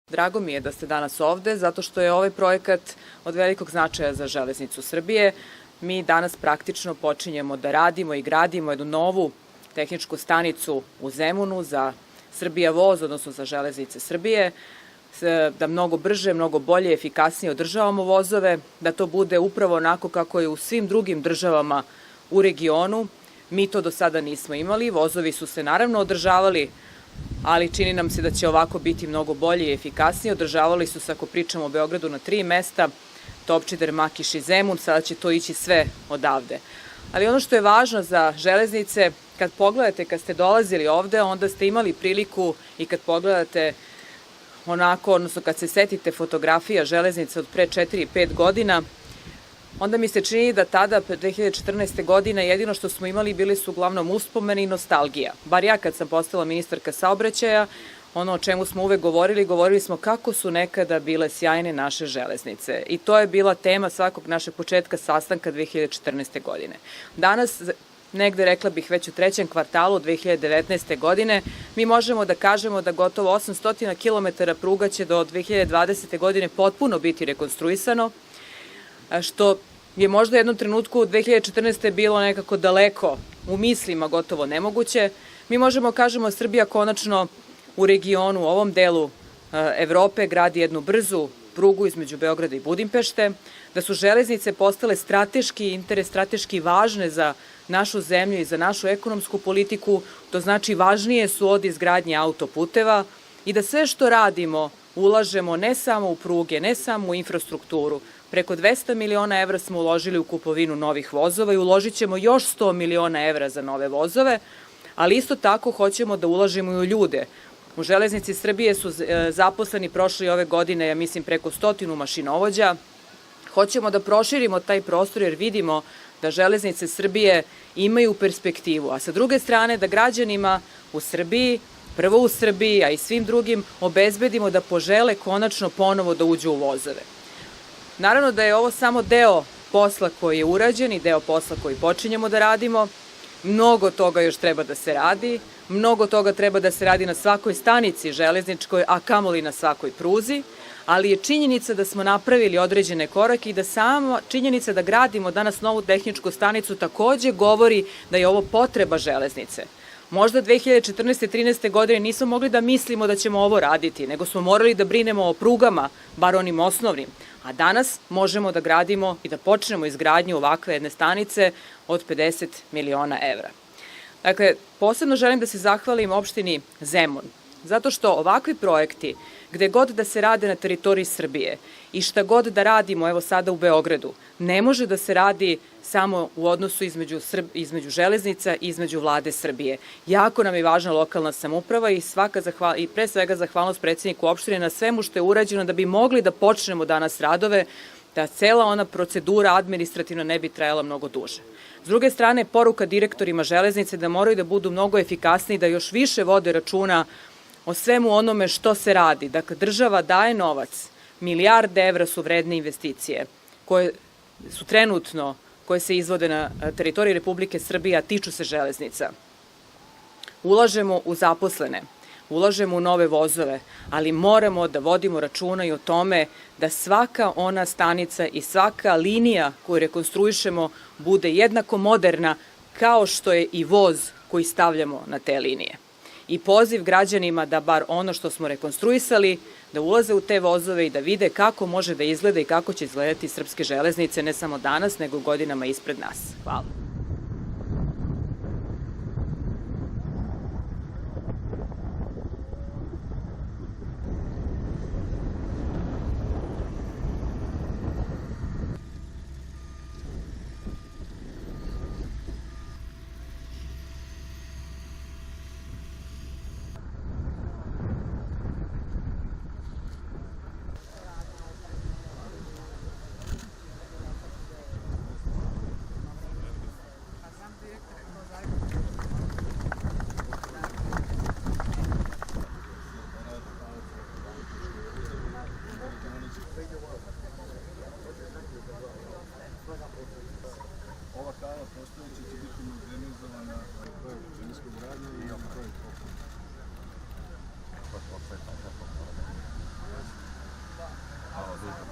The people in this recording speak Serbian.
Drago mi je da ste danas ovde, zato što je ovaj projekat od velikog značaja za Železnicu Srbije. Mi danas praktično počinjemo da radimo i gradimo jednu novu tehničku stanicu u Zemunu za Srbija voz, odnosno za Železnice Srbije, da mnogo brže, mnogo bolje, efikasnije održavamo vozove, da to bude upravo onako kako je u svim drugim državama u regionu. Mi to do sada nismo imali, vozovi su se naravno održavali, ali čini nam se da će ovako biti mnogo bolje i efikasnije. Održavali su se, ako pričamo o Beogradu, na 3 mesta, Topčider, Makiš i Zemun, sada će to ići sve odavde. Ali ono što je važno za železnice, kad pogledate, kad ste dolazili ovde, onda ste imali priliku i kad pogledate onako, odnosno kad se setite fotografija železnice od pre 4-5 godina, onda mi se čini da tada, 2014. godine, jedino što smo imali bili su uglavnom uspomeni i nostalgija. Bar ja kad sam postala ministarka saobraćaja, ono o čemu smo uvek govorili smo kako su nekada bile sjajne naše železnice. I to je bila tema svakog našeg početka sastanka 2014. godine. Danas, negde rekla bih već u 3. kvartalu 2019. godine, mi možemo da kažemo da gotovo 800 km pruga će do 2020. godine potpuno biti rekonstruisano, što je možda u jednom trenutku 2014. bilo nekako daleko, u mislima gotovo nemoguće. Mi možemo kažemo Srbija konačno u regionu, u ovom delu Evrope, gradi jednu brzu prugu između Beograda i Budimpešte, da su železnice postale strateški interes, strateški važne za našu zemlju i za našu ekonomsku politiku, to znači važnije su od izgradnje autoputeva i da sve što radimo ulažemo ne samo u pruge, ne samo u infrastrukturu. Preko 200 miliona evra smo uložili u kupovinu novih vozova i uložit ćemo još 100 miliona evra za nove vozove, ali isto tako hoćemo da ulažemo i u ljude. U Železnici Srbije su zaposleni prošle ove godine, ja mislim, preko 100 mašinovođa. Hoćemo da proširimo taj prostor jer vidimo da Železnice Srbije imaju perspektivu, a sa druge strane da građanima u Srbiji, prvo u Srbiji, a i svim drugim, obezbedimo da požele konačno ponovo da uđu u vozove. Naravno da je ovo samo deo posla koji je urađen i deo posla koji počinjemo da radimo. Mnogo toga još treba da se radi, mnogo toga treba da se radi na svakoj stanici železničkoj, a kamoli na svakoj pruzi, ali je činjenica da smo napravili određene korake i da sama činjenica da gradimo danas novu tehničku stanicu takođe govori da je ovo potreba železnice. Možda 2014. 13. godine nismo mogli da mislimo da ćemo ovo raditi, nego smo morali da brinemo o prugama, bar onim osnovnim. A danas možemo da gradimo i da počnemo izgradnju ovakve jedne stanice od 50 miliona evra. Dakle, posebno želim da se zahvalim opštini Zemun, zato što ovakvi projekti, gde god da se rade na teritoriji Srbije i šta god da radimo, evo sada u Beogradu, ne može da se radi samo u odnosu između železnica i između vlade Srbije. Jako nam je važna lokalna samouprava i pre svega zahvalnost predsedniku opštine na svemu što je urađeno da bi mogli da počnemo danas radove, da cela ona procedura administrativna ne bi trajala mnogo duže. S druge strane, poruka direktorima železnice da moraju da budu mnogo efikasniji, da još više vode računa o svemu onome što se radi. Dakle, država daje novac, milijarde evra su vredne investicije koje su trenutno, koje se izvode na teritoriji Republike Srbije, a tiču se železnica. Ulažemo u zaposlene, ulažemo u nove vozove, ali moramo da vodimo računa i o tome da svaka ona stanica i svaka linija koju rekonstruišemo bude jednako moderna kao što je i voz koji stavljamo na te linije. I poziv građanima da bar ono što smo rekonstruisali, da ulaze u te vozove i da vide kako može da izgleda i kako će izgledati srpske železnice ne samo danas, nego godinama ispred nas. Hvala. razvoj.